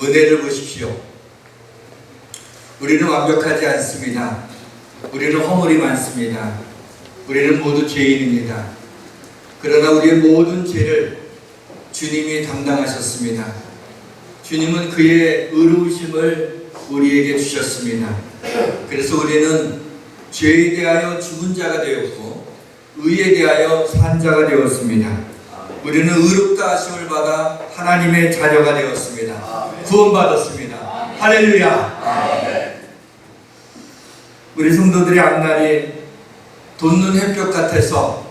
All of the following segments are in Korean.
은혜를 보십시오. 우리는 완벽하지 않습니다. 우리는 허물이 많습니다. 우리는 모두 죄인입니다. 그러나 우리의 모든 죄를 주님이 담당하셨습니다. 주님은 그의 의로우심을 우리에게 주셨습니다. 그래서 우리는 죄에 대하여 죽은 자가 되었고 의에 대하여 산 자가 되었습니다. 우리는 의롭다 하심을 받아 하나님의 자녀가 되었습니다. 구원받았습니다. 할렐루야. 우리 성도들의 앞날이 돋는 햇볕 같아서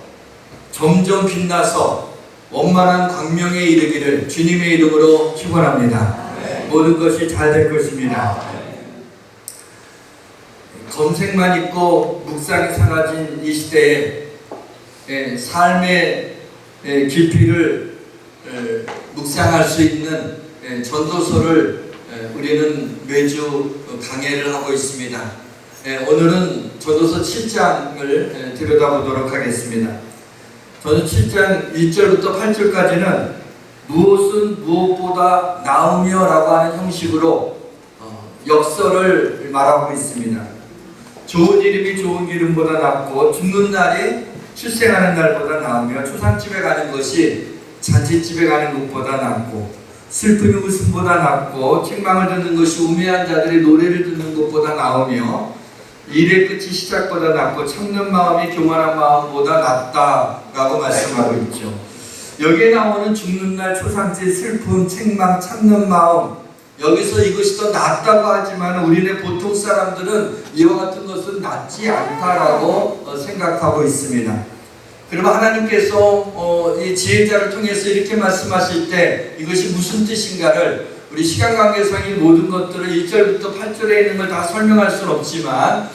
점점 빛나서 원만한 광명에 이르기를 주님의 이름으로 축원합니다. 모든 것이 잘 될 것입니다. 검색만 있고 묵상이 사라진 이 시대에 삶의 깊이를 묵상할 수 있는 전도서를 우리는 매주 강해를 하고 있습니다. 오늘은 전도서 7장을 들여다보도록 하겠습니다. 저는 7장 1절부터 8절까지는 무엇은 무엇보다 나으며 라고 하는 형식으로 역설을 말하고 있습니다. 좋은 이름이 좋은 기름보다 낫고 죽는 날이 출생하는 날보다 나으며 초상집에 가는 것이 잔치집에 가는 것보다 낫고 슬픔이 웃음보다 낫고 책망을 듣는 것이 우매한 자들의 노래를 듣는 것보다 나으며 일의 끝이 시작보다 낫고 참는 마음이 교만한 마음보다 낫다라고 말씀하고 있죠. 여기에 나오는 죽는 날, 초상집, 슬픔, 책망, 참는 마음, 여기서 이것이 더 낫다고 하지만 우리네 보통 사람들은 이와 같은 것은 낫지 않다라고 생각하고 있습니다. 그러면 하나님께서 이 지혜자를 통해서 이렇게 말씀하실 때 이것이 무슨 뜻인가를 우리 시간 관계상 이 모든 것들을 1절부터 8절에 있는 걸 다 설명할 수는 없지만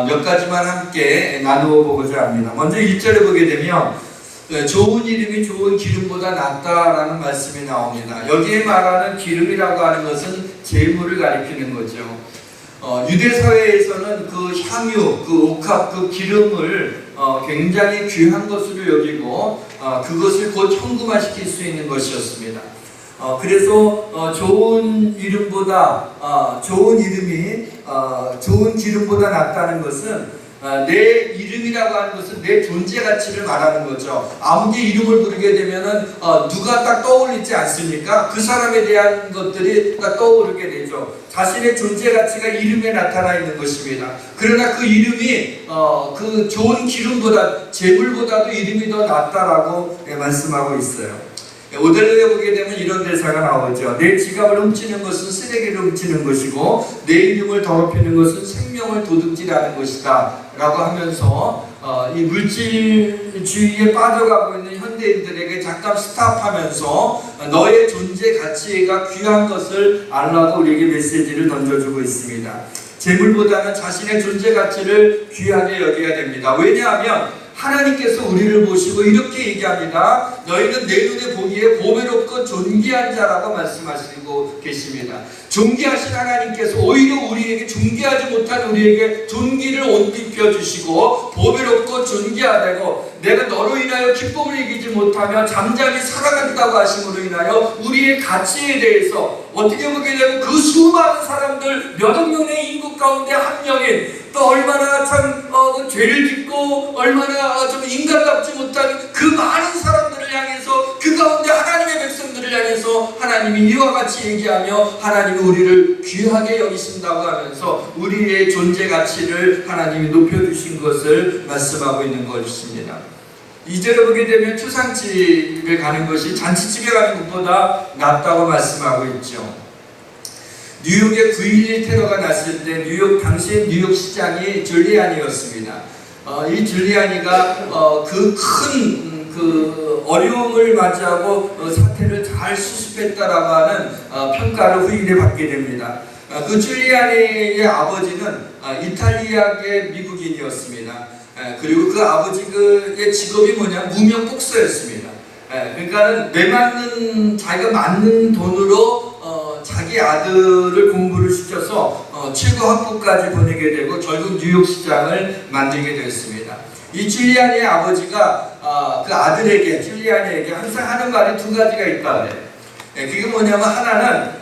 몇 가지만 함께 나누어 보고자 합니다. 먼저 1절에 보게 되면 좋은 이름이 좋은 기름보다 낫다라는 말씀이 나옵니다. 여기에 말하는 기름이라고 하는 것은 재물을 가리키는 거죠. 유대 사회에서는 그 향유, 그 옥합, 그 기름을 굉장히 귀한 것으로 여기고 그것을 곧 현금화시킬 수 있는 것이었습니다. 그래서 좋은 이름보다 좋은 이름이 좋은 기름보다 낫다는 것은 내 이름이라고 하는 것은 내 존재 가치를 말하는 거죠. 아무리 이름을 부르게 되면은 누가 딱 떠올리지 않습니까? 그 사람에 대한 것들이 딱 떠오르게 되죠. 자신의 존재 가치가 이름에 나타나 있는 것입니다. 그러나 그 이름이 그 좋은 기름보다 재물보다도 이름이 더 낫다라고 말씀하고 있어요. 오델로에 보게 되면 이런 대사가 나오죠. 내 지갑을 훔치는 것은 쓰레기를 훔치는 것이고 내 이름을 더럽히는 것은 생명을 도둑질하는 것이다 라고 하면서 이 물질주의에 빠져가고 있는 현대인들에게 잠깐 스탑하면서 너의 존재 가치가 귀한 것을 알라고 우리에게 메시지를 던져주고 있습니다. 재물보다는 자신의 존재 가치를 귀하게 여겨야 됩니다. 왜냐하면 하나님께서 우리를 보시고 이렇게 얘기합니다. 너희는 내 눈에 보기에 보배롭고 존귀한 자라고 말씀하시고 계십니다. 존귀하신 하나님께서 오히려 우리에게 존귀하지 못한 우리에게 존귀를 옷 입혀주시고 보배롭고 존귀하다고 내가 너로 인하여 기쁨을 이기지 못하며 잠잠히 살아간다고 하심으로 인하여 우리의 가치에 대해서 어떻게 보게 되면 그 수많은 사람들 몇억 명의 인구 가운데 한 명인 또 얼마나 참 죄를 짓고 얼마나 좀 인간답지 못한 그 많은 사람들을 향해서 그 가운데 하나님의 백성들을 향해서 하나님이 이와 같이 얘기하며 하나님이 우리를 귀하게 여기신다고 하면서 우리의 존재 가치를 하나님이 높여주신 것을 말씀하고 있는 것입니다. 2절에 보게 되면 초상집에 가는 것이 잔치집에 가는 것보다 낫다고 말씀하고 있죠. 뉴욕에 9.11 테러가 났을 때 뉴욕 당시 뉴욕 시장이 줄리아니였습니다. 이 줄리아니가 그 큰 어려움을 맞이하고 사태를 잘 수습했다라고 하는 평가를 후일에 받게 됩니다. 그 줄리아니의 아버지는 이탈리아계 미국인이었습니다. 그리고 그 아버지의 직업이 뭐냐 무명 복서였습니다. 그러니까는 자기가 맞는 돈으로 자기 아들을 공부를 시켜서 최고 학부까지 보내게 되고 결국 뉴욕 시장을 만들게 됐습니다. 이 줄리아니의 아버지가 그 아들에게 줄리아니에게 항상 하는 말이 두 가지가 있다 그래요. 그게 뭐냐면 하나는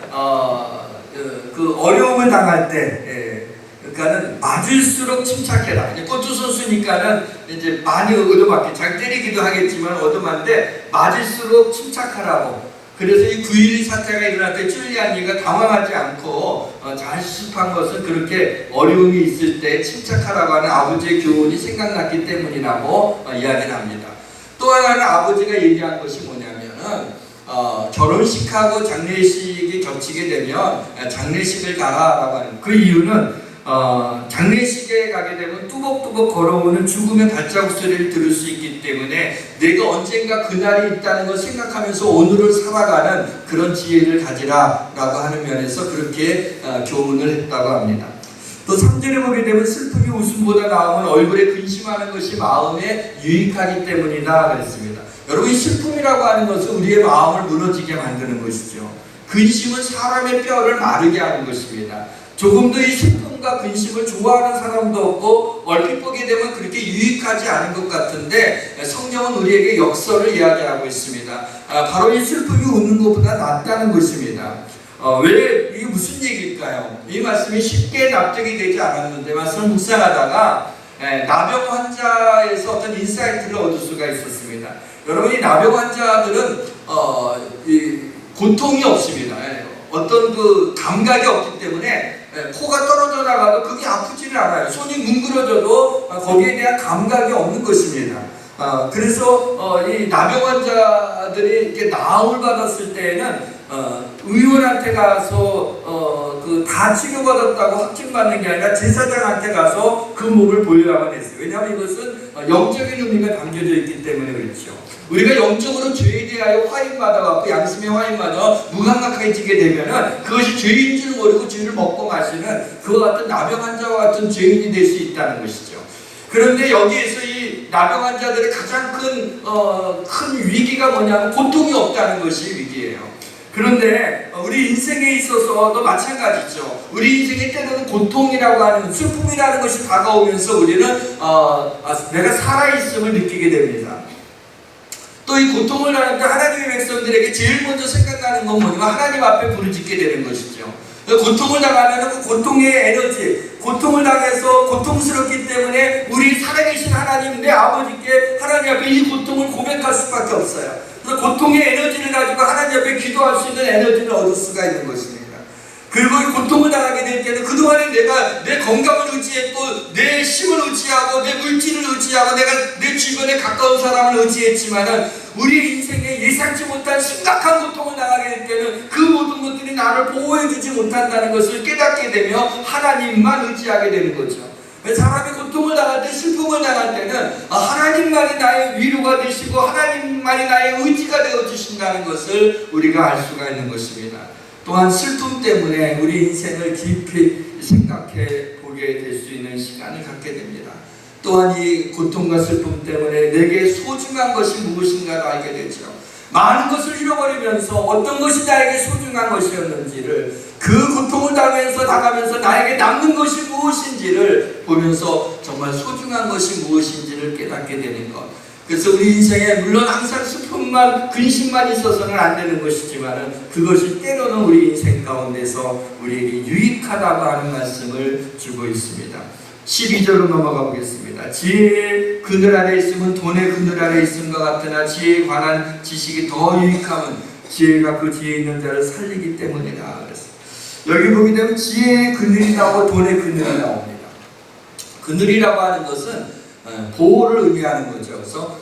그 어려움을 당할 때, 그러니까는 맞을수록 침착해라. 이제 골프 선수니까는 이제 많이 얻어맞게 잘 때리기도 하겠지만 얻어맞는데 맞을수록 침착하라고. 그래서 이 9.12 사태가 일어날 때 줄리안니가 당황하지 않고 잘 수습한 것은 그렇게 어려움이 있을 때 침착하라고 하는 아버지의 교훈이 생각났기 때문이라고 이야기를 합니다. 또 하나는 아버지가 얘기한 것이 뭐냐면은 결혼식하고 장례식이 겹치게 되면 장례식을 가라라고 하는 그 이유는 장례식에 가게 되면 뚜벅뚜벅 걸어오는 죽음의 발자국 소리를 들을 수 있기 때문에 내가 언젠가 그날이 있다는 걸 생각하면서 오늘을 살아가는 그런 지혜를 가지라라고 하는 면에서 그렇게 교훈을 했다고 합니다. 또 3절에 보게 되면 슬픔이 웃음보다 나으면 얼굴에 근심하는 것이 마음에 유익하기 때문이다 그랬습니다. 여러분, 이 슬픔이라고 하는 것은 우리의 마음을 무너지게 만드는 것이죠. 근심은 사람의 뼈를 마르게 하는 것입니다. 조금도 이 슬픔과 근심을 좋아하는 사람도 없고 얼핏 보게 되면 그렇게 유익하지 않은 것 같은데 성경은 우리에게 역설을 이야기하고 있습니다. 바로 이 슬픔이 웃는 것보다 낫다는 것입니다. 왜 이게 무슨 얘기일까요? 이 말씀이 쉽게 납득이 되지 않았는데 말씀을 묵상하다가 나병 환자에서 어떤 인사이트를 얻을 수가 있었습니다. 여러분, 이 나병 환자들은 고통이 없습니다. 어떤 그 감각이 없기 때문에 코가 떨어져 나가도 그게 아프지를 않아요. 손이 뭉그러져도 거기에 대한 감각이 없는 것입니다. 그래서 이 나병 환자들이 이렇게 나음을 받았을 때에는 의원한테 가서 다 치료받았다고 확증받는 게 아니라 제사장한테 가서 그 몸을 보여야만 했어요. 왜냐하면 이것은 영적인 의미가 담겨져 있기 때문에 그렇죠. 우리가 영적으로 죄에 대하여 화인받아갖고 양심의 화인받아 무감각해지게 되면은 그것이 죄인 줄 모르고 죄를 먹고 마시는 그와 같은 나병 환자와 같은 죄인이 될 수 있다는 것이죠. 그런데 여기에서 이 나병 환자들의 가장 큰 위기가 뭐냐면 고통이 없다는 것이 위기예요. 그런데 우리 인생에 있어서도 마찬가지죠. 우리 인생에 때로는 고통이라고 하는 슬픔이라는 것이 다가오면서 우리는 내가 살아있음을 느끼게 됩니다. 또 이 고통을 당할 때 하나님의 백성들에게 제일 먼저 생각나는 건 뭐냐면 하나님 앞에 부르짖게 되는 것이죠. 고통을 당하면 그 고통의 에너지, 고통을 당해서 고통스럽기 때문에 우리 살아계신 하나님, 내 아버지께 하나님 앞에 이 고통을 고백할 수밖에 없어요. 그래서 고통의 에너지를 가지고 하나님 앞에 기도할 수 있는 에너지를 얻을 수가 있는 것입니다. 그리고 고통을 당하게 될 때는 그동안에 내가 내 건강을 의지했고 내 힘을 의지하고 내 물질을 의지하고 내가 내 주변에 가까운 사람을 의지했지만은 우리 인생에 예상치 못한 심각한 고통을 당하게 될 때는 그 모든 것들이 나를 보호해주지 못한다는 것을 깨닫게 되며 하나님만 의지하게 되는 거죠. 사람이 고통을 당할 때, 슬픔을 당할 때는 하나님만이 나의 위로가 되시고 하나님만이 나의 의지가 되어주신다는 것을 우리가 알 수가 있는 것입니다. 또한 슬픔 때문에 우리 인생을 깊이 생각해 보게 될 수 있는 시간을 갖게 됩니다. 또한 이 고통과 슬픔 때문에 내게 소중한 것이 무엇인가를 알게 되죠. 많은 것을 잃어버리면서 어떤 것이 나에게 소중한 것이었는지를, 그 고통을 당하면서 나에게 남는 것이 무엇인지를 보면서 정말 소중한 것이 무엇인지를 깨닫게 되는 것. 그래서 우리 인생에 물론 항상 슬픔만 근심만 있어서는 안 되는 것이지만 그것이 때로는 우리 인생 가운데서 우리에게 유익하다고 하는 말씀을 주고 있습니다. 12절로 넘어가 보겠습니다. 지혜의 그늘 아래 있으면 돈의 그늘 아래 있음과 같으나 지혜에 관한 지식이 더 유익함은 지혜가 그 지혜 있는 자를 살리기 때문이다. 여기 보게 되면 지혜의 그늘이 나오고 돈의 그늘이 나옵니다. 그늘이라고 하는 것은 보호를 의미하는 거죠. 그래서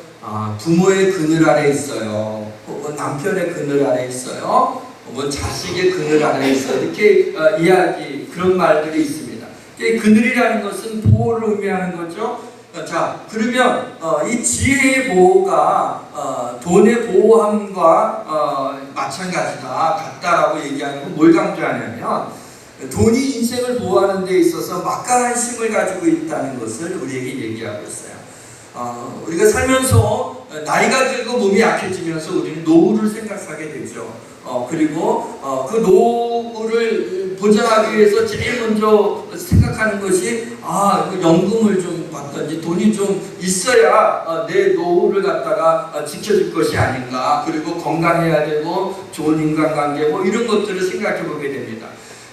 부모의 그늘 아래 있어요. 혹은 남편의 그늘 아래 있어요. 혹은 자식의 그늘 아래 있어요. 이렇게 그런 말들이 있습니다. 그늘이라는 것은 보호를 의미하는 거죠. 자, 그러면 이 지혜의 보호가 돈의 보호함과 마찬가지다, 같다라고 얘기하는 건 뭘 강조하냐면 돈이 인생을 보호하는 데 있어서 막강한 힘을 가지고 있다는 것을 우리에게 얘기하고 있어요. 우리가 살면서 나이가 들고 몸이 약해지면서 우리는 노후를 생각하게 되죠. 그리고 그 노후를 보장하기 위해서 제일 먼저 생각하는 것이 연금을 좀 받든지 돈이 좀 있어야 내 노후를 갖다가 지켜줄 것이 아닌가. 그리고 건강해야 되고 좋은 인간관계 이런 것들을 생각해 보게 됩니다.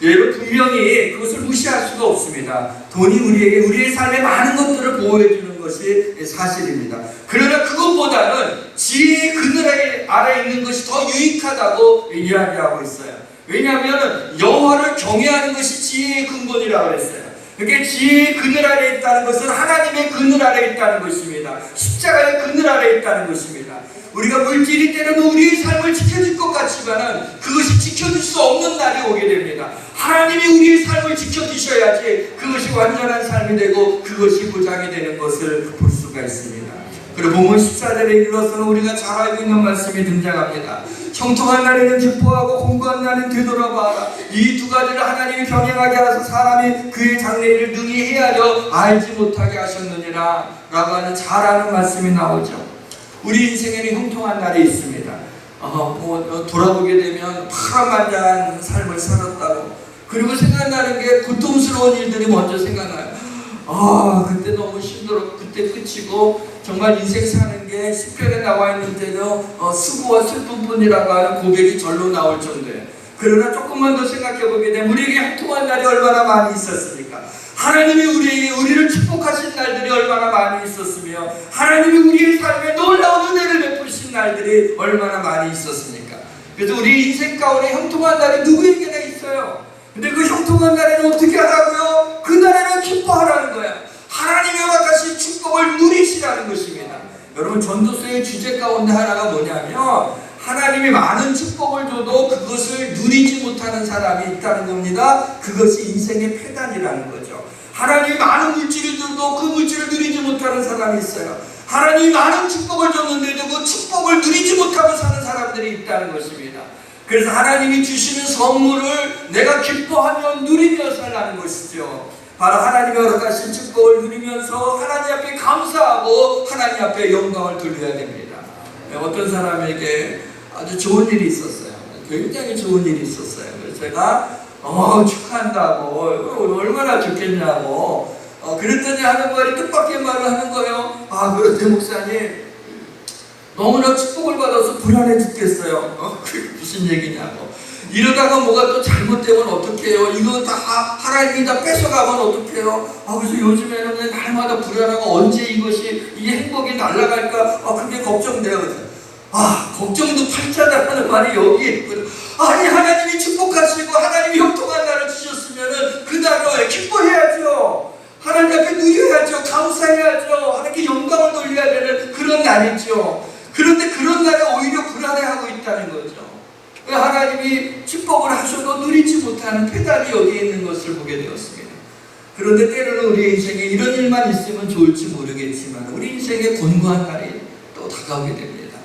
여러분 분명히 그것을 무시할 수가 없습니다. 돈이 우리에게 우리의 삶의 많은 것들을 보호해주는 것이 사실입니다. 그러나 그것보다는 지혜의 그늘 아래 있는 것이 더 유익하다고 이야기하고 있어요. 왜냐하면 여호와를 경외하는 것이 지혜의 근본이라고 그랬어요. 그러니까 지혜의 그늘 아래 있다는 것은 하나님의 그늘 아래 있다는 것입니다. 십자가의 그늘 아래 있다는 것입니다. 우리가 물질이 때로는 우리의 삶을 지켜줄 것 같지만 그것이 지켜줄 수 없는 날이 오게 됩니다. 하나님이 우리의 삶을 지켜주셔야지 그것이 완전한 삶이 되고 그것이 보장이 되는 것을 볼 수가 있습니다. 그리고 본문 14절에 이르러서는 우리가 잘 알고 있는 말씀이 등장합니다. 형통한 날에는 기뻐하고 공고한 날에는 되돌아봐라. 이 두 가지를 하나님이 병행하게 하셔서 사람이 그의 장래일을 능히 헤아려 알지 못하게 하셨느니라 라고 하는 잘 아는 말씀이 나오죠. 우리 인생에는 형통한 날이 있습니다. 돌아보게 되면 파란만장한 삶을 살았다고. 그리고 생각나는 게 고통스러운 일들이 먼저 생각나요. 그때 너무 힘들어. 그때 끝이고 정말 인생 사는 게 시편에 나와 있는 때도 수고와 슬픔뿐이라고 하는 고백이 절로 나올 정도예요. 그러나 조금만 더 생각해 보게 되면 우리에게 형통한 날이 얼마나 많이 있었습니까? 하나님이 우리를 축복하신 날들이 얼마나 많이 있었으며 하나님이 우리의 삶에 놀라운 은혜를 베푸신 날들이 얼마나 많이 있었습니까? 그래서 우리 인생 가운데 형통한 날이 누구에게나 있어요. 근데 그 형통한 날에는 어떻게 하라고요? 그 날에는 기뻐하라는 거예요. 하나님의 와가신 축복을 누리시라는 것입니다. 여러분 전도서의 주제 가운데 하나가 뭐냐면 하나님이 많은 축복을 줘도 그것을 누리지 못하는 사람이 있다는 겁니다. 그것이 인생의 패단이라는 거죠. 하나님이 많은 물질을 줘도 그 물질을 누리지 못하는 사람이 있어요. 하나님이 많은 축복을 줬는데도 그 축복을 누리지 못하고 사는 사람들이 있다는 것입니다. 그래서 하나님이 주시는 선물을 내가 기뻐하며 누리며 살라는 것이죠. 바로 하나님의 허락하신 축복을 누리면서 하나님 앞에 감사하고 하나님 앞에 영광을 돌려야 됩니다. 어떤 사람에게 아주 좋은 일이 있었어요. 굉장히 좋은 일이 있었어요. 그래서 제가 축하한다고 얼마나 좋겠냐고 그랬더니 하는 말이 뜻밖의 말을 하는 거예요. 그런데 목사님 너무나 축복을 받아서 불안해 죽겠어요. 그게 무슨 얘기냐고. 이러다가 뭐가 또 잘못되면 어떡해요? 이거 다 하나님이 다 뺏어가면 어떡해요? 그래서 요즘에는 그냥 날마다 불안하고 언제 이게 행복이 날아갈까? 그게 걱정돼요. 걱정도 팔자다라는 말이 여기에 있거든요. 아니 하나님이 축복하시고 하나님이 형통한 날을 주셨으면은 그 날을 기뻐해야죠. 하나님 앞에 누려야죠. 감사해야죠. 하나님께 영광을 돌려야 되는 그런 날이죠. 그런데 그런 날에 오히려 불안해하고 있다는 거죠. 하나님이 축복을 하셔도 누리지 못하는 패단이 여기에 있는 것을 보게 되었습니다. 그런데 때로는 우리 인생에 이런 일만 있으면 좋을지 모르겠지만 우리 인생에 곤고한 날이 또 다가오게 됩니다.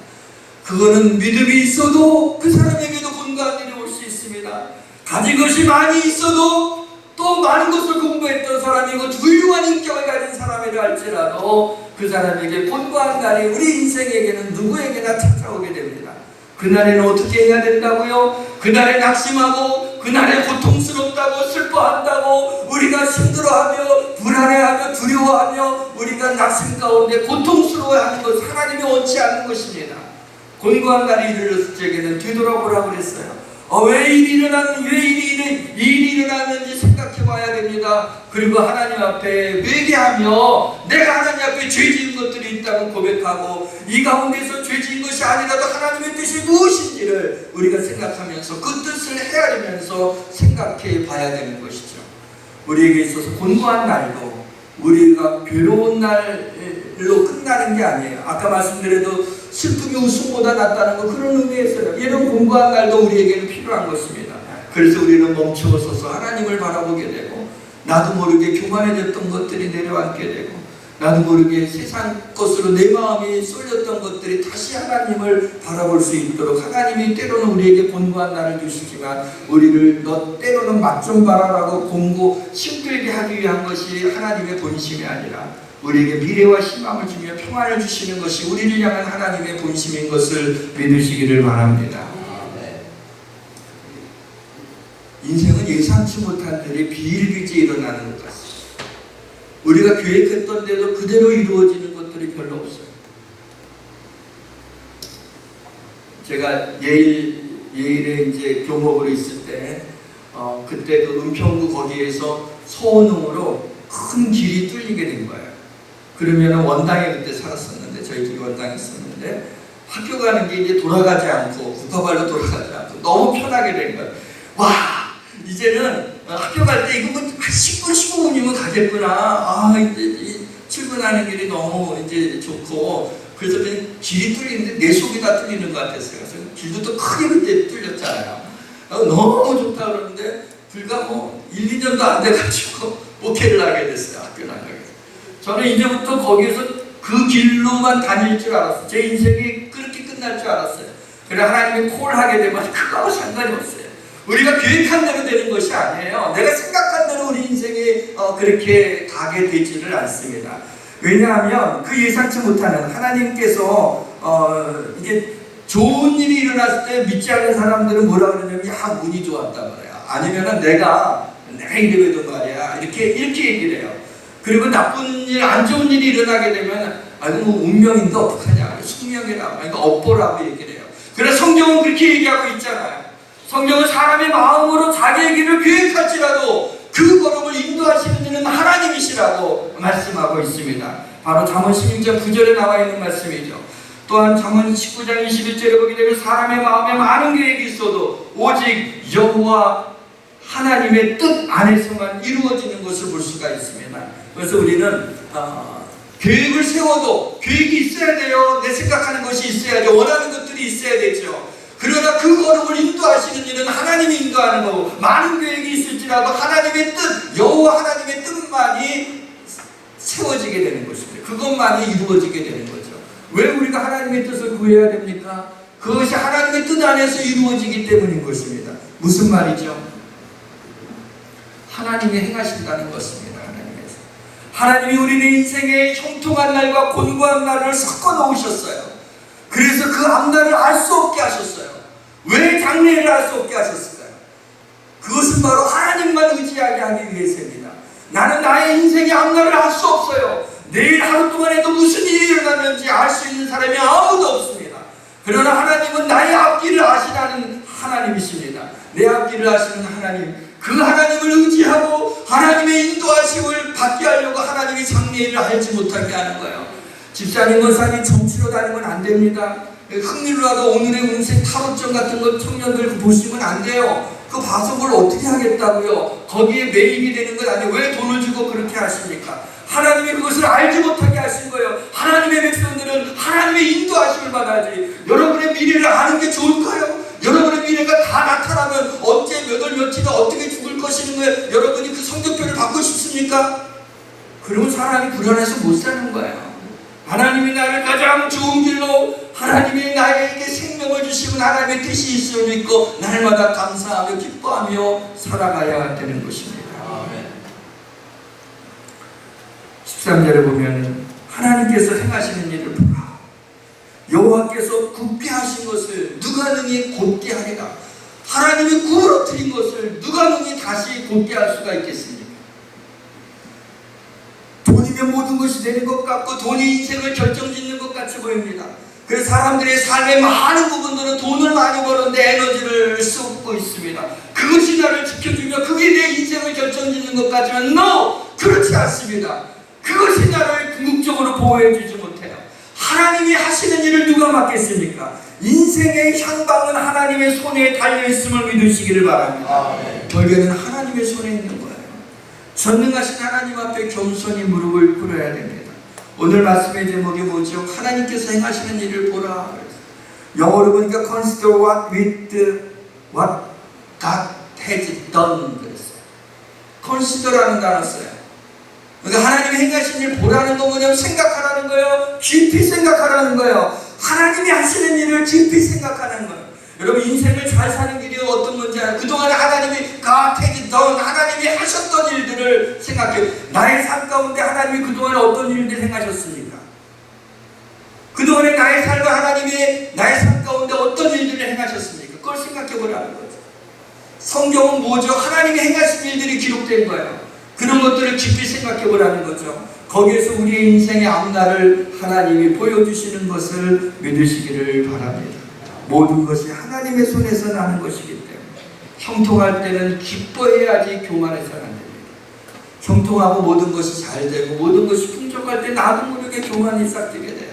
그거는 믿음이 있어도 그 사람에게도 곤고한 일이 올 수 있습니다. 가진 것이 많이 있어도 또 많은 것을 공부했던 사람이고 훌륭한 인격을 가진 사람이라 할지라도 그 사람에게 곤고한 날이 우리 인생에게는 누구에게나 찾아오게 됩니다. 그날에는 어떻게 해야 된다고요? 그날에 낙심하고 그날에 고통스럽다고 슬퍼한다고 우리가 힘들어하며 불안해하며 두려워하며 우리가 낙심 가운데 고통스러워하는 것 하나님이 원치 않는 것입니다. 곤고한 날이 이르렀을 적에는 뒤돌아보라고 그랬어요. 왜 일이 일어났는지 생각해 봐야 됩니다. 그리고 하나님 앞에 회개하며 내가 하나님 앞에 죄 지은 것들이 있다고 고백하고 이 가운데서 죄 지은 것이 아니라도 하나님의 뜻이 무엇인지를 우리가 생각하면서 그 뜻을 헤아리면서 생각해 봐야 되는 것이죠. 우리에게 있어서 곤고한 날도 우리가 괴로운 날로 끝나는 게 아니에요. 아까 말씀드려도 슬픔이 웃음보다 낫다는 거 그런 의미에서요. 이런 곤고한 날도 우리에게는 필요한 것입니다. 그래서 우리는 멈춰서서 하나님을 바라보게 되고 나도 모르게 교만해졌던 것들이 내려앉게 되고 나도 모르게 세상 것으로 내 마음이 쏠렸던 것들이 다시 하나님을 바라볼 수 있도록 하나님이 때로는 우리에게 곤고한 날을 주시지만 우리를 너 때로는 맛 좀 봐라라고 공고 힘들게 하기 위한 것이 하나님의 본심이 아니라 우리에게 미래와 희망을 주며 평안을 주시는 것이 우리를 향한 하나님의 본심인 것을 믿으시기를 바랍니다. 인생은 예상치 못한 일이 비일비재에 일어나는 것 같습니다. 우리가 계획했던 대로 그대로 이루어지는 것들이 별로 없어요. 제가 예일에 이제 교목으로 있을 때 그때 그 은평구 거기에서 소원흥으로 큰 길이 뚫리게 된 거예요. 그러면 원당에 그때 살았었는데 저희 집이 원당에 있었는데 학교 가는 게 이제 돌아가지 않고 국가발로 돌아가지 않고 너무 편하게 된 거예요. 와, 이제는 학교 갈 때 이거 뭐 10분 15분이면 가겠구나. 이제 출근하는 길이 너무 이제 좋고 그래서 그냥 길이 뚫리는데 내 속이 다 뚫리는 것 같았어요. 그래서 길도 또 크게 그때 뚫렸잖아요. 너무 좋다 그러는데 불과 뭐 1, 2년도 안 돼가지고 목회를 하게 됐어요. 학교 나가게 됐어요. 저는 이제부터 거기에서 그 길로만 다닐 줄 알았어요. 제 인생이 그렇게 끝날 줄 알았어요. 그래 하나님이 콜 하게 되면 그거하고 상관이 없어요. 우리가 계획한 대로 되는 것이 아니에요. 내가 생각한 대로 우리 인생이 그렇게 가게 되지를 않습니다. 왜냐하면 그 예상치 못하는 하나님께서 이게 좋은 일이 일어났을 때 믿지 않는 사람들은 뭐라 그러냐면 야 운이 좋았다 그래요. 아니면은 내가 이래도 말이야 이렇게 얘기를 해요. 그리고 나쁜 일, 안 좋은 일이 일어나게 되면 아이고 뭐 운명인데 어떡하냐 숙명이라고 그러니까 업보라고 얘기를 해요. 그래서 성경은 그렇게 얘기하고 있잖아요. 성경은 사람의 마음으로 자기의 길을 계획할지라도 그 걸음을 인도하시는 이는 하나님이시라고 말씀하고 있습니다. 바로 잠언 16장 9절에 나와 있는 말씀이죠. 또한 잠언 19장 21절에 보게 되면 사람의 마음에 많은 계획이 있어도 오직 여호와 하나님의 뜻 안에서만 이루어지는 것을 볼 수가 있습니다. 그래서 우리는 계획을 세워도 계획이 있어야 돼요. 내 생각하는 것이 있어야죠. 원하는 것들이 있어야 되죠. 그러나 그 걸음을 인도하시는 일은 하나님이 인도하는 거고 많은 계획이 있을지라도 하나님의 뜻, 여호와 하나님의 뜻만이 세워지게 되는 것입니다. 그것만이 이루어지게 되는 거죠. 왜 우리가 하나님의 뜻을 구해야 됩니까? 그것이 하나님의 뜻 안에서 이루어지기 때문인 것입니다. 무슨 말이죠? 하나님이 행하신다는 것입니다. 하나님이 우리의 인생에 형통한 날과 곤고한 날을 섞어 놓으셨어요. 그래서 그 앞날을 알 수 없게 하셨어요. 왜 장래를 알 수 없게 하셨을까요? 그것은 바로 하나님만 의지하게 하기 위해서입니다. 나는 나의 인생의 앞날을 알 수 없어요. 내일 하루 동안에도 무슨 일이 일어나는지 알 수 있는 사람이 아무도 없습니다. 그러나 하나님은 나의 앞길을 아시는 하나님이십니다. 내 앞길을 아시는 하나님, 그 하나님을 의지하고 하나님의 인도하심을 받게 하려고 하나님이 장래일을 알지 못하게 하는 거예요. 집사님, 권사님 정치로 다니면 안 됩니다. 흥미로라도 오늘의 운세 타로점 같은 거 청년들 보시면 안 돼요. 그거 봐서 뭘 어떻게 하겠다고요. 거기에 매입이 되는 건 아니에요. 왜 돈을 주고 그렇게 하십니까? 하나님이 그것을 알지 못하게 하신 거예요. 하나님의 백성들은 하나님의 인도하심을 받아야지. 여러분의 미래를 아는 게 좋을까요? 여러분의 미래가 다 나타나면 언제 몇 월 며칠에 어떻게 죽을 것이는 거예요. 여러분이 그 성적표를 받고 싶습니까? 그러면 사람이 불안해서 못 사는 거예요. 하나님이 나를 가장 좋은 길로 하나님이 나에게 생명을 주시면 하나님의 뜻이 있음을 믿고 날마다 감사하며 기뻐하며 살아가야 되는 것입니다. 13절에 보면 하나님께서 행하시는 일을 보라. 여호와께서 굳게 하신 것을 누가 능히 곧게 하리라. 하나님이 구부러뜨린 것을 누가 능히 다시 곧게 할 수가 있겠습니까? 돈이면 모든 것이 되는 것 같고 돈이 인생을 결정짓는 것 같이 보입니다. 그래서 사람들의 삶의 많은 부분들은 돈을 많이 버는데 에너지를 쏟고 있습니다. 그것이 나를 지켜주며 그게 내 인생을 결정짓는 것 같지만 no! 그렇지 않습니다. 그것이 나를 궁극적으로 보호해주지 못해요. 하나님이 하시는 일을 누가 맡겠습니까? 인생의 향방은 하나님의 손에 달려있음을 믿으시기를 바랍니다. 결국에는 하나님의 손에 있는 거예요. 전능하신 하나님 앞에 겸손히 무릎을 꿇어야 됩니다. 오늘 말씀의 제목이 뭐죠? 하나님께서 행하시는 일을 보라. 영어로 보니까 consider what God has done 그랬어요. consider라는 단어 써요. 그러니까 하나님이 행하신 일 보라는 거 뭐냐면 생각하라는 거예요. 깊이 생각하라는 거예요. 하나님이 하시는 일을 깊이 생각하는 거예요. 여러분 인생을 잘 사는 길이 어떤 건지 알아요? 그동안에 하나님이 God has done, 하나님이 하셨던 일들을 생각해요. 나의 삶 가운데 하나님이 그동안에 어떤 일들을 행하셨습니까? 그동안에 나의 삶을 하나님이 나의 삶 가운데 어떤 일들을 행하셨습니까? 그걸 생각해 보라는 거죠. 성경은 뭐죠? 하나님이 행하신 일들이 기록된 거예요. 그런 것들을 깊이 생각해 보라는 거죠. 거기에서 우리의 인생의 앞날을 하나님이 보여주시는 것을 믿으시기를 바랍니다. 모든 것이 하나님의 손에서 나는 것이기 때문에 형통할 때는 기뻐해야지 교만해서는 안 됩니다. 형통하고 모든 것이 잘 되고 모든 것이 풍족할 때 나도 모르게 교만이 싹트게 돼요.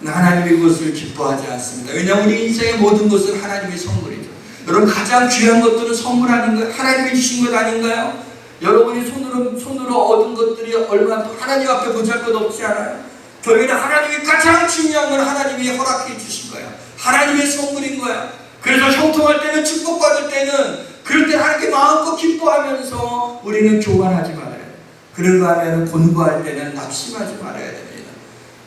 하나님이 그것을 기뻐하지 않습니다. 왜냐하면 우리 인생의 모든 것은 하나님의 선물이죠. 여러분, 가장 귀한 것들은 선물 아닌가요? 하나님이 주신 것 아닌가요? 여러분이 손으로 얻은 것들이 얼마나 하나님 앞에 보잘것 없지 않아요? 결국에는 하나님이 가장 중요한 건 하나님이 허락해 주신 거예요. 하나님의 선물인 거예요. 그래서 형통할 때는, 축복받을 때는, 그럴 때 하나님께 마음껏 기뻐하면서 우리는 교만하지 말아요. 그런가 하면 곤고할 때는 낙심하지 말아야 됩니다.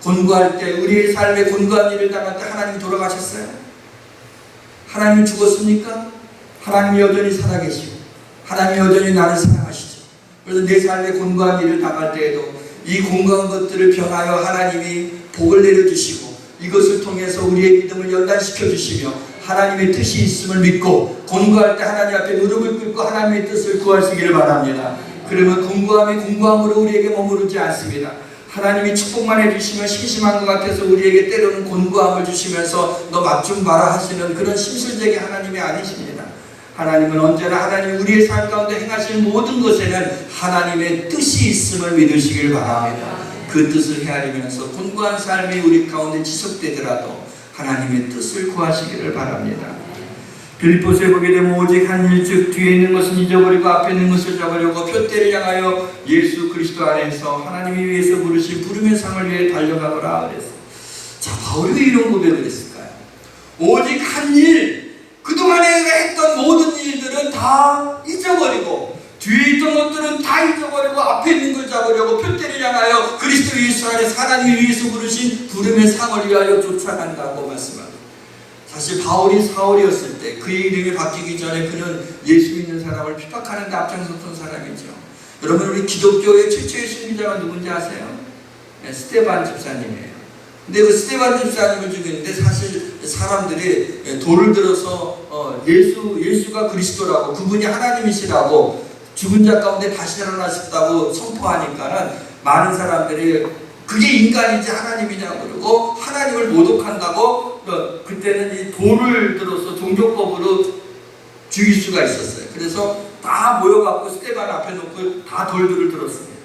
곤고할 때, 우리의 삶에 곤고한 일을 당할 때 하나님이 돌아가셨어요? 하나님이 죽었습니까? 하나님이 여전히 살아계시고 하나님이 여전히 나를 사랑하시죠. 그래서 내 삶에 곤고한 일을 당할 때에도 이 곤고한 것들을 변하여 하나님이 복을 내려주시고 이것을 통해서 우리의 믿음을 연단시켜 주시며 하나님의 뜻이 있음을 믿고 곤고할 때 하나님 앞에 무릎을 꿇고 하나님의 뜻을 구하시기를 바랍니다. 그러면 곤고함이 곤고함으로 우리에게 머무르지 않습니다. 하나님이 축복만 해주시면 심심한 것 같아서 우리에게 때로는 곤고함을 주시면서 너 맛 좀 봐라 하시는 그런 심술쟁이 하나님이 아니십니다. 하나님은 언제나 하나님 우리의 삶 가운데 행하시는 모든 것에는 하나님의 뜻이 있음을 믿으시길 바랍니다. 그 뜻을 헤아리면서 곤고한 삶이 우리 가운데 지속되더라도 하나님의 뜻을 구하시기를 바랍니다. 빌립보서에 보게 되면 오직 한 일, 즉 뒤에 있는 것은 잊어버리고 앞에 있는 것을 잡으려고 표대를 향하여 예수 그리스도 안에서 하나님이 위해서 부르신 부름의 상을 위해 달려가거라 그랬어요. 자, 바울이 왜 이런 고백을 했을까요? 오직 한 일, 그동안에 했던 모든 일들은 다 잊어버리고 뒤에 있던 것들은 다 잊어버리고 앞에 있는 걸 잡으려고 표대를 향하여 그리스도 예수 안에서 하나님이 위해서 부르신 부름의 상을 위하여 쫓아간다고 말씀합니다. 사실 바울이 사울이었을 때 그의 이름이 바뀌기 전에 그는 예수 믿는 사람을 핍박하는 데 앞장섰던 사람이죠. 여러분, 우리 기독교의 최초의 신비자가 누군지 아세요? 네, 스데반 집사님이에요. 근데 그 스데반 집사님을 죽였는데 사실 사람들이 돌을 들어서 예수가 그리스도라고 그분이 하나님이시라고 죽은 자 가운데 다시 살아나셨다고 선포하니까는 많은 사람들이 그게 인간이지 하나님이냐고 그러고 하나님을 모독한다고 그때는 이 돌을 들어서 종교법으로 죽일 수가 있었어요. 그래서 다 모여갖고 스데반 앞에 놓고 다 돌들을 들었습니다.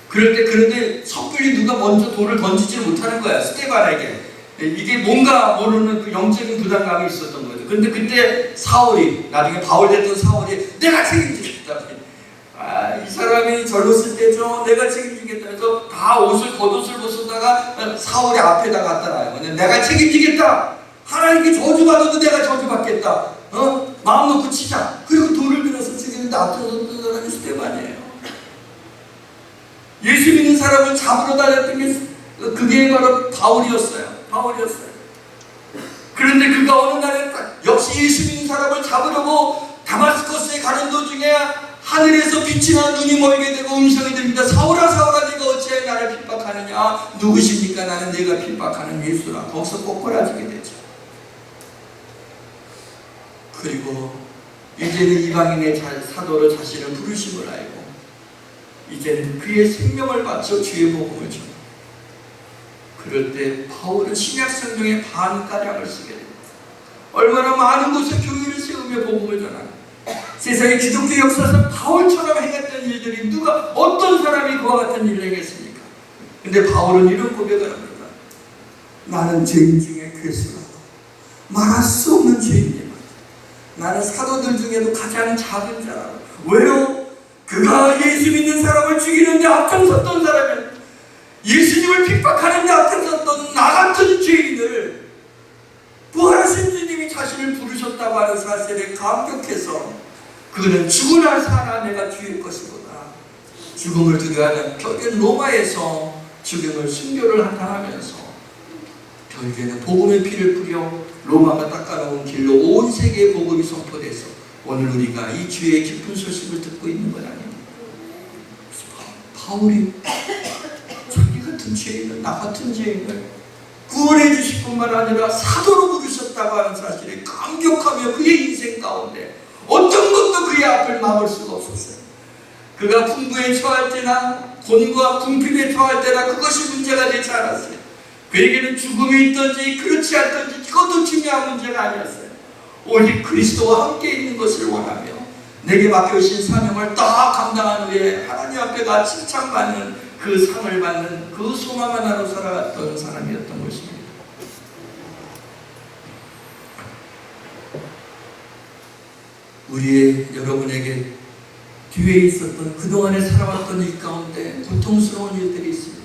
그럴 때 그런데 섣불리 누가 먼저 돌을 던지지 못하는 거야, 스데반에게. 이게 뭔가 모르는 그 영적인 부담감이 있었던 거죠. 그런데 그때 사울이, 나중에 바울 됐던 사울이 내가 책임지겠다. 이 사람이 젊었을 때죠, 내가 책임지겠다 해서 다 겉옷을 벗었다가 사울의 앞에다 갖다 놔요. 내가 책임지겠다. 하나님께 저주받아도 내가 저주받겠다. 마음 놓고 치자. 그리고 돌을 들어서 죽이는데 앞서섰던 사람이 스데반이에요. 예수 믿는 사람을 잡으러 다녔던 게 그게 바로 바울이었어요. 그런데 그가 어느 날에 역시 예수 믿는 사람을 잡으려고 다마스커스에 가는 도중에 하늘에서 빛이 나는 눈이 멀게 되고 음성이 들립니다. 사울아 사울아 네가 어찌하여 나를 핍박하느냐. 누구십니까? 나는 네가 핍박하는 예수라. 거기서 꼬꾸라지게 되죠. 그리고 이제는 이방인의 사도로 자신을 부르심을 알고 이제는 그의 생명을 바쳐 주의 복음을 전합니다. 그럴 때 바울은 신약 성경의 반가량을 쓰게 됩니다. 얼마나 많은 곳에 교회를 세우며 복음을 전합니다. 세상의 기독교 역사에서 바울처럼 행했던 일들이 어떤 사람이 그와 같은 일을 행했습니까? 근데 바울은 이런 고백을 합니다. 나는 죄인 중에 괴수라고 말할 수 없는 죄인이다. 나는 사도들 중에도 가장 작은 자라고. 왜요? 그가 예수 믿는 사람을 죽이는데 앞장섰던 사람이에요. 예수님을 핍박하는데 앞장섰던 나 같은 죄인을 부활하신 주님이 자신을 부르셨다고 하는 사실에 감격해서 그는 죽으나 사나 내가 주의 것이보다 죽음을 두려워하는 결국엔 로마에서 죽음을 순교를 당하면서 결국에는 복음의 피를 뿌려 로마가 닦아놓은 길로 온 세계에 복음이 선포돼서 오늘 우리가 이 주의 깊은 소식을 듣고 있는 것 아닙니까? 바울이 자기 같은 죄인을, 나 같은 죄인을 구원해 주실 뿐만 아니라 사도로 부르셨다고 하는 사실에 감격하며 그의 인생 가운데 어떤 것도 그의 앞을 막을 수가 없었어요. 그가 풍부에 처할 때나 곤과 궁핍에 처할 때나 그것이 문제가 되지 않았어요. 그에게는 죽음이 있든지 그렇지 않든지 그것도 중요한 문제가 아니었어요. 오직 그리스도와 함께 있는 것을 원하며 내게 맡겨주신 사명을 딱 감당한 후에 하나님 앞에 가 칭찬받는 그 상을 받는 그 소망 하나로 살아갔던 사람이었던 것입니다. 여러분에게 뒤에 있었던 그동안에 살아왔던 일 가운데 고통스러운 일들이 있습니다.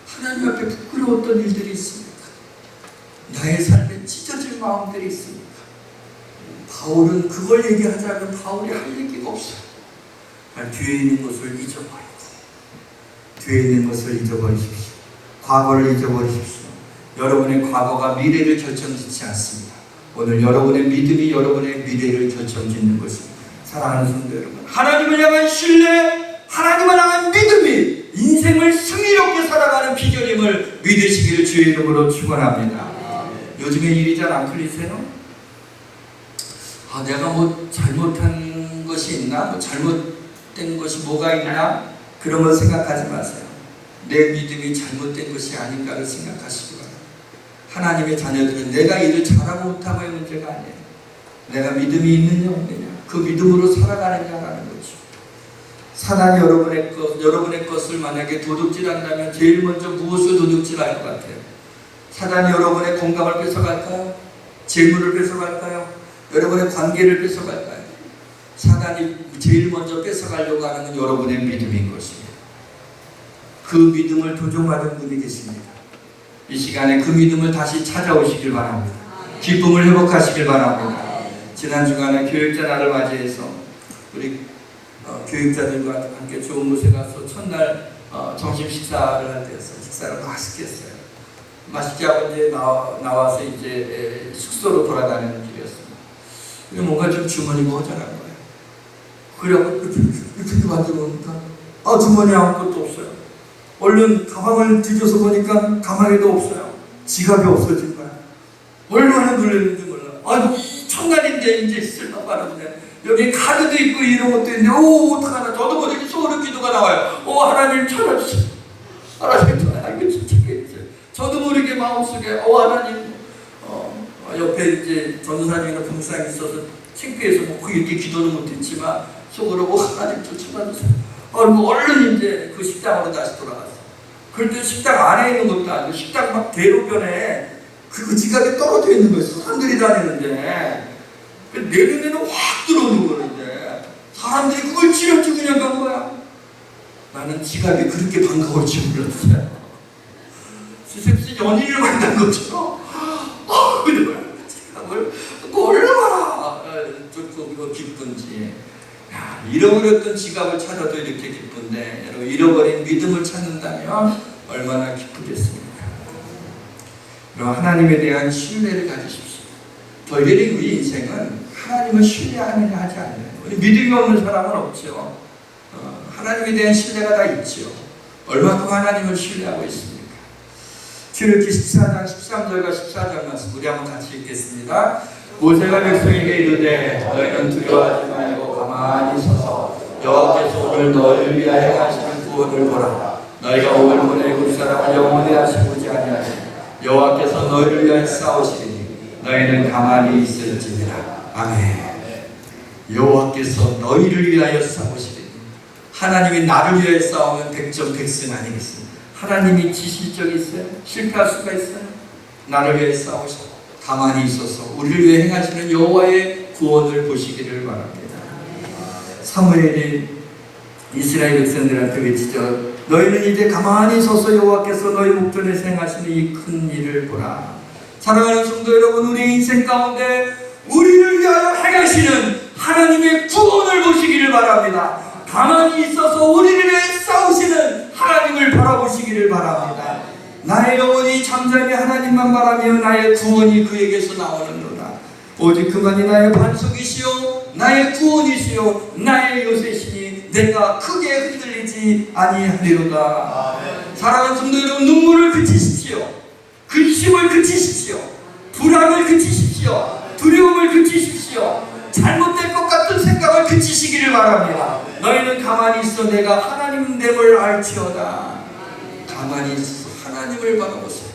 하나님 앞에 부끄러웠던 일들이 있습니다. 나의 삶에 찢어질 마음들이 있습니다. 바울은 그걸 얘기하자면 바울이 할 얘기가 없어요. 뒤에 있는 것을 잊어버리고 뒤에 있는 것을 잊어버리십시오. 과거를 잊어버리십시오. 여러분의 과거가 미래를 결정짓지 않습니다. 오늘 여러분의 믿음이 여러분의 미래를 결정짓는 것입니다. 사랑하는 성도 여러분, 하나님을 향한 신뢰, 하나님을 향한 믿음이 인생을 승리롭게 살아가는 비결임을 믿으시기를 주의 이름으로 축원합니다. 요즘에 일이 잘 안 풀리세요? 내가 뭐 잘못한 것이 있나? 뭐 잘못된 것이 뭐가 있나? 그런 걸 생각하지 마세요. 내 믿음이 잘못된 것이 아닌가를 생각하시기 바랍니다. 하나님의 자녀들은 내가 일을 잘하고 못하고의 문제가 아니에요. 내가 믿음이 있느냐 없느냐, 그 믿음으로 살아가느냐라는 거죠. 사단이 여러분의 것을 만약에 도둑질한다면 제일 먼저 무엇을 도둑질할 것 같아요? 사단이 여러분의 건강을 뺏어갈까요? 재물을 뺏어갈까요? 여러분의 관계를 뺏어갈까요? 사단이 제일 먼저 뺏어가려고 하는 건 여러분의 믿음인 것입니다. 그 믿음을 도전받은 분이 계십니다. 이 시간에 그 믿음을 다시 찾아오시길 바랍니다. 기쁨을 회복하시길 바랍니다. 지난 주간에 교육자 날을 맞이해서 우리 교육자들과 함께 좋은 곳에 가서 첫날 점심 식사를 할 때였어요. 식사를 맛있게 했어요. 맛있게 하고 이제 나와서 이제 숙소로 돌아가는 길이었습니다. 뭔가 좀 주머니가 허전한 거예요. 그래갖고 이렇게 만져보니까 주머니에 아무것도 없어요. 얼른 가방을 뒤져서 보니까 가방에도 없어요. 지갑이 없어진 거야. 얼마나 놀랐는지 몰라. 이 첫날인데 이제 쓸까 말았네. 여기 카드도 있고 이런 것도 있는데 어떡하나. 저도 모르게 소름 기도가 나와요. 하나님 찾아주세요. 하나님 이거 진짜 저도 모르게 마음속에 하나님 옆에 이제 전도사님이나 봉사장이 있어서 창피해서 뭐 이렇게 기도는 못했지만 속으로 하나님 좀 찾아주세요. 얼른 이제 그 식당으로 다시 돌아갔어. 그럴 식당 안에 있는 것도 아니고 식당 막 대로변에 그 지갑이 떨어져 있는 거예요. 사람들이 다니는데 내 눈에는 확 들어오는 거는데 사람들이 그걸 찌려주고 그냥 간 거야. 나는 지갑이 그렇게 반가울 줄 몰랐어요. 스셉스 연인을 만난 것처럼 지갑을 얼마나 좋고 기쁜지. 잃어버렸던 지갑을 찾아도 이렇게 기쁜데 여러분, 잃어버린 믿음을 찾는다면 얼마나 기쁘겠습니까? 여러분, 하나님에 대한 신뢰를 가지십시오. 저희들이 우리 인생은 하나님을 신뢰하느냐 하지 않느냐. 우리 믿음이 없는 사람은 없죠. 하나님에 대한 신뢰가 다 있죠. 얼마큼 하나님을 신뢰하고 있습니까? 출애굽기 14장 13절과 14절 말씀 우리 한번 같이 읽겠습니다. 모세가 백성에게 이르되 너희는 두려워하지 말고 가만히 서서 여호와께서 오늘 너희를 위하여 하시는 구원을 보라. 너희가 오늘 보내 애굽 사람을 영원히 하시고지 아니하시니 여호와께서 너희를 위하여 싸우시리니 너희는 가만히 있을지니라. 아멘. 여호와께서 너희를 위하여 싸우시리니 하나님이 나를 위하여 싸우면 백전백승 아니겠습니까? 하나님이 지실 적이 있어요? 실패할 수가 있어요? 나를 위하여 싸우시고 가만히 있어서 우리를 위해 행하시는 여호와의 구원을 보시기를 바랍니다. 사무엘이 이스라엘 백성들한테 외치죠. 너희는 이제 가만히 서서 여호와께서 너희 목전에서 행하시는 이 큰 일을 보라. 사랑하는 성도 여러분, 우리 인생 가운데 우리를 위하여 행하시는 하나님의 구원을 보시기를 바랍니다. 가만히 있어서 우리를 위해 싸우시는 하나님을 바라보시기를 바랍니다. 나의 영혼이 잠잠히 하나님만 바라며 나의 구원이 그에게서 나오는도다. 오직 그만이 나의 반석이시요 나의 구원이시요 나의 요새시니 내가 크게 흔들리지 아니하리로다. 사랑하는 성도 여러분, 눈물을 그치십시오. 근심을 그치십시오. 불안을 그치십시오. 두려움을 그치십시오. 잘못될 것 같은 생각을 그치시기를 바랍니다. 너희는 가만히 있어 내가 하나님 됨을 알지어다. 가만히 있어 하나님을 바라보세요.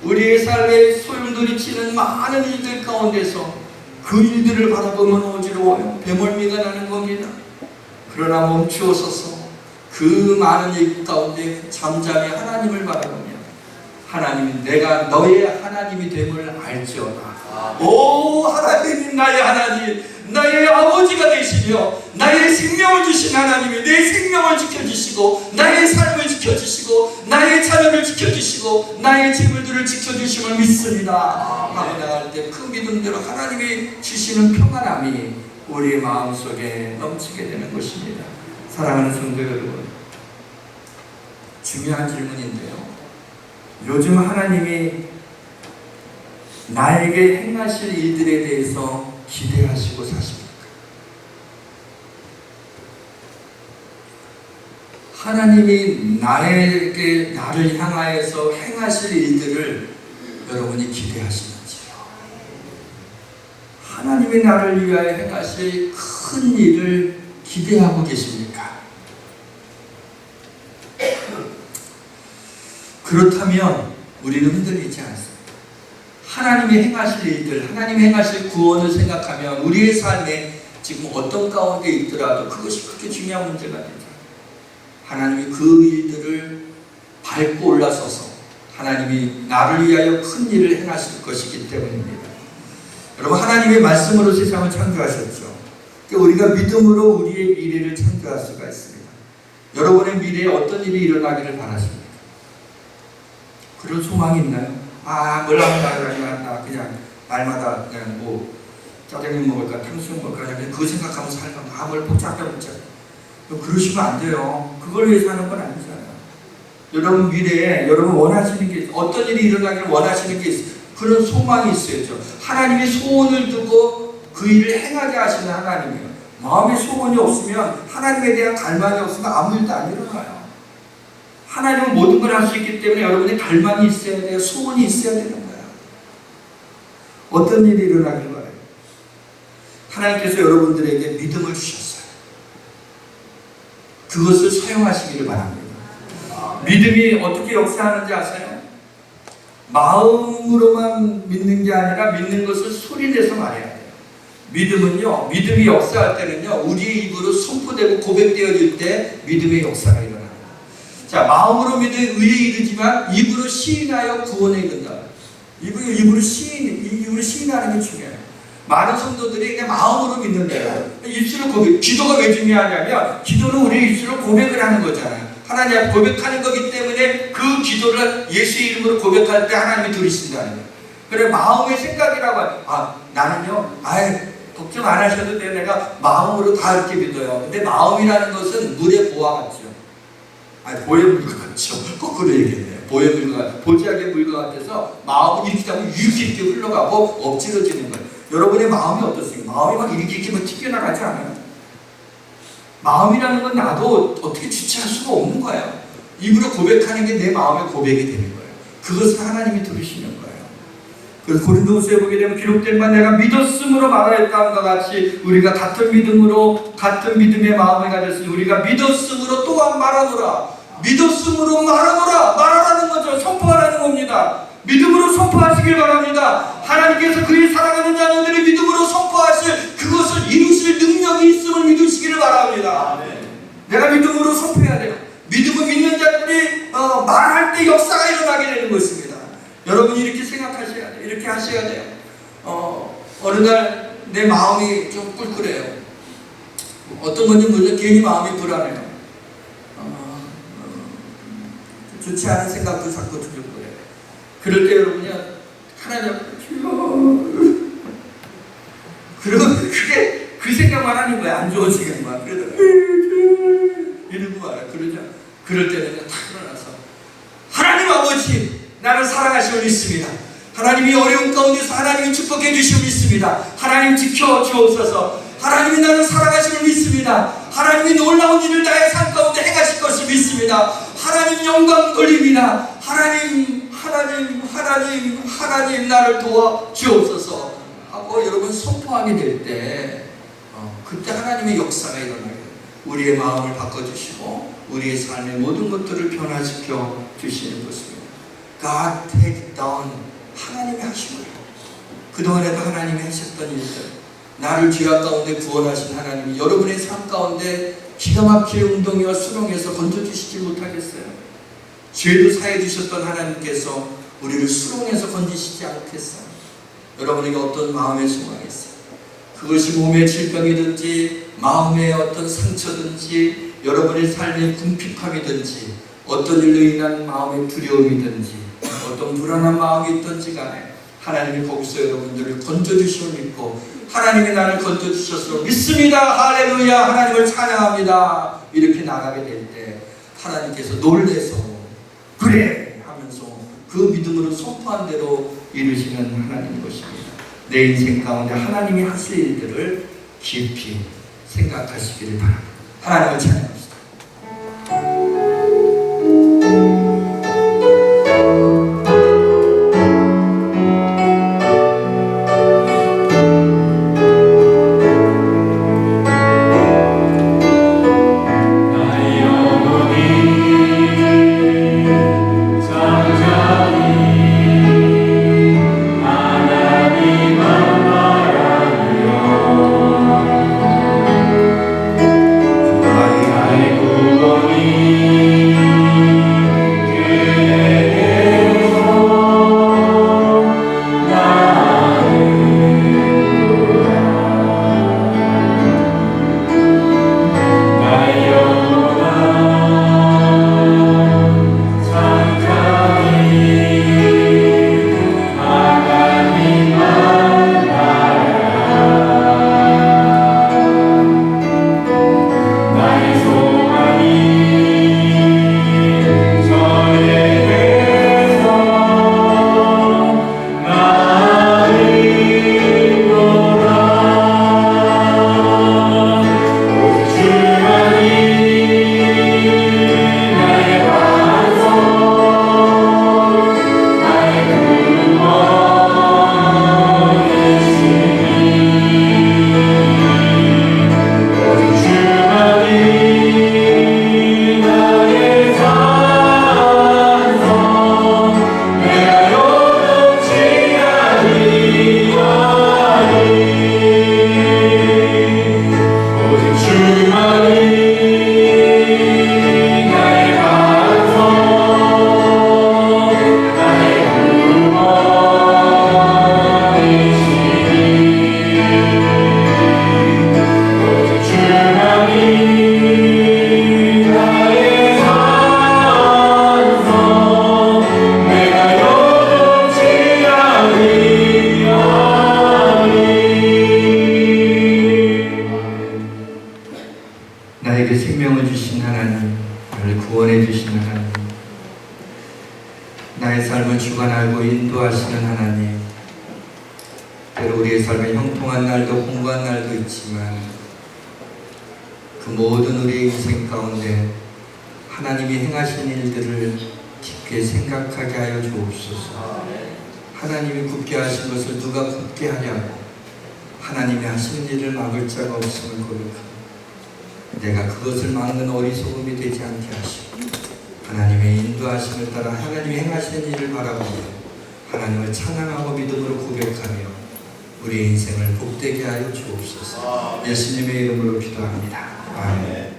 우리의 삶에 소용돌이치는 많은 일들 가운데서 그 일들을 바라보면 어지러워요. 배멀미가 나는 겁니다. 그러나 멈추어서서 그 많은 일 가운데 잠잠히 하나님을 바라보며 하나님, 내가 너의 하나님이 됨을 알지어다. 오 하나님, 나의 하나님, 나의 아버지가 되시며 나의 생명을 주신 하나님이 내 생명을 지켜주시고 나의 삶을 지켜주시고 나의 자녀를 지켜주시고 나의 재물들을 지켜주심을 믿습니다. 하고 나갈 때 그 믿음대로 하나님이 주시는 평안함이 우리의 마음속에 넘치게 되는 것입니다. 사랑하는 성도 여러분, 중요한 질문인데요, 요즘 하나님이 나에게 행하실 일들에 대해서 기대하시고 사십니까? 하나님이 나를 향하여서 행하실 일들을 여러분이 기대하시는지요? 하나님이 나를 위하여 행하실 큰 일을 기대하고 계십니까? 그렇다면 우리는 흔들리지 않습니다. 하나님이 행하실 일들, 하나님이 행하실 구원을 생각하면 우리의 삶에 지금 어떤 가운데 있더라도 그것이 그렇게 중요한 문제가 되죠. 하나님이 그 일들을 밟고 올라서서 하나님이 나를 위하여 큰 일을 행하실 것이기 때문입니다. 여러분, 하나님의 말씀으로 세상을 창조하셨죠. 우리가 믿음으로 우리의 미래를 창조할 수가 있습니다. 여러분의 미래에 어떤 일이 일어나기를 바라십니까? 그런 소망이 있나요? 나 그냥 날마다 그냥 뭐 짜장면 먹을까 탕수육 먹을까 그냥 그거 생각하면 살까 뭘 복잡해 그러시면 안 돼요. 그걸 위해서 하는 건 아니잖아요. 여러분 미래에 여러분 원하시는 게 어떤 일이 일어나기를 원하시는 게 있어요. 그런 소망이 있어야죠. 하나님의 소원을 두고 그 일을 행하게 하시는 하나님이에요. 마음의 소원이 없으면 하나님에 대한 갈망이 없으면 아무 일도 안 일어나요. 하나님은 모든 걸 할 수 있기 때문에 여러분의 갈망이 있어야 돼요. 소원이 있어야 되는 거예요. 어떤 일이 일어나길 바라요? 하나님께서 여러분들에게 믿음을 주셨어요. 그것을 사용하시기를 바랍니다. 믿음이 어떻게 역사하는지 아세요? 마음으로만 믿는 게 아니라 믿는 것을 소리내서 말해야 돼요. 믿음은요, 믿음이 역사할 때는요, 우리의 입으로 선포되고 고백되어질 때 믿음의 역사가 일어납니다. 자, 마음으로 믿어 의에 이르지만 입으로 시인하여 구원에 이른다. 입으로 시인하는 게 중요해요. 많은 성도들이 그냥 마음으로 믿는데요. 입술로 고백. 기도가 왜 중요하냐면 기도는 우리 입술로 고백을 하는 거잖아요. 하나님 앞에 고백하는 거기 때문에 그 기도를 예수의 이름으로 고백할 때 하나님이 들으신다는 거예요. 그래 마음의 생각이라고 해요. 나는요, 걱정 안 하셔도 돼요. 내가 마음으로 다 이렇게 믿어요. 근데 마음이라는 것은 물의 보화 같죠. 보의 물과 같죠. 거꾸로 얘기해요. 보의 물과, 보지하게 물과 같아서 마음은 이렇게 하면 이렇게 흘러가고 엎질러지는 거예요. 여러분의 마음이 어떻습니까? 마음이 막 이렇게 막 튀겨나가지 않아요? 마음이라는 건 나도 어떻게 주체할 수가 없는 거예요. 입으로 고백하는 게 내 마음의 고백이 되는 거예요. 그것을 하나님이 들으시는 거예요. 그래서 고린도후서에 보게 되면 기록된 바 내가 믿었음으로 말하였다함과 같이 우리가 같은 믿음으로 같은 믿음의 마음을 가졌으니 우리가 믿었음으로 또한 말하노라. 믿었음으로 말하노라. 말하라는 거죠. 선포하라는 겁니다. 믿음으로 선포하시길 바랍니다. 하나님께서 그의 사랑하는 자녀들이 믿음으로 선포하실 그것을 이루실 능력이 있음을 믿으시기를 바랍니다. 내가 믿음으로 선포해야 돼요. 믿음을 믿는 자들이 말할 때 역사가 일어나게 되는 것입니다. 여러분이 이렇게 생각하셔야 돼요. 이렇게 하셔야 돼요. 어느 날 내 마음이 좀 꿀꿀해요. 어떤 건지 모르죠. 괜히 마음이 불안해요. 좋지 않은 생각도 자꾸 들고 그래요. 그럴 때 여러분이 하나님 앞에 그리고 그게 그 생각만 하는 거야. 안 좋은 생각만. 그러다가 이러고 말아요. 그러죠. 그럴 때는 다 일어나서 하나님 아버지, 나는 사랑하심을 믿습니다. 하나님이 어려운 가운데서 하나님이 축복해 주심을 믿습니다. 하나님 지켜 주옵소서. 하나님이 나는 사랑하심을 믿습니다. 하나님이 놀라운 일을 나의 삶 가운데 행하실 것을 믿습니다. 하나님 영광 돌립니다. 하나님 나를 도와 주옵소서 하고 여러분 선포하게 될 때 그때 하나님의 역사가 일어나요. 우리의 마음을 바꿔주시고 우리의 삶의 모든 것들을 변화시켜 주시는 것입니다. God take down, 하나님이 하신 거예요. 그동안에도 하나님이 하셨던 일들, 나를 죄악 가운데 구원하신 하나님이 여러분의 삶 가운데 기가 막힐 운동이와 수렁에서 건져주시지 못하겠어요? 죄도 사해 주셨던 하나님께서 우리를 수렁에서 건지시지 않겠어요? 여러분에게 어떤 마음의 소망이 있어요? 그것이 몸의 질병이든지 마음의 어떤 상처든지 여러분의 삶의 궁핍함이든지 어떤 일로 인한 마음의 두려움이든지 어떤 불안한 마음이 있든지 간에 하나님이 거기서 여러분들을 건져주시고 믿고 하나님이 나를 건져주셨으므로 믿습니다. 할렐루야. 하나님을 찬양합니다. 이렇게 나가게 될 때 하나님께서 놀래서 그래 하면서 그 믿음으로 선포한 대로 이루시는 하나님의 것입니다. 내 인생 가운데 하나님이 하실 일들을 깊이 생각하시기를 바랍니다. 하나님을 찬양합시다. 나에게 생명을 주신 하나님, 나를 구원해 주신 하나님, 나의 삶을 주관하고 인도하시는 하나님, 때로 우리의 삶에 형통한 날도 공고한 날도 있지만 그 모든 우리의 인생 가운데 하나님이 행하신 일들을 깊게 생각하게 하여 주옵소서. 하나님이 굳게 하신 것을 누가 굳게 하냐고 하나님이 하시는 일을 막을 자가 없음을 고백합니다. 내가 그것을 막는 어리석음이 되지 않게 하시고 하나님의 인도하심을 따라 하나님이 행하시는 일을 바라보며 하나님을 찬양하고 믿음으로 고백하며 우리의 인생을 복되게 하여 주옵소서. 예수님의 이름으로 기도합니다. 아멘.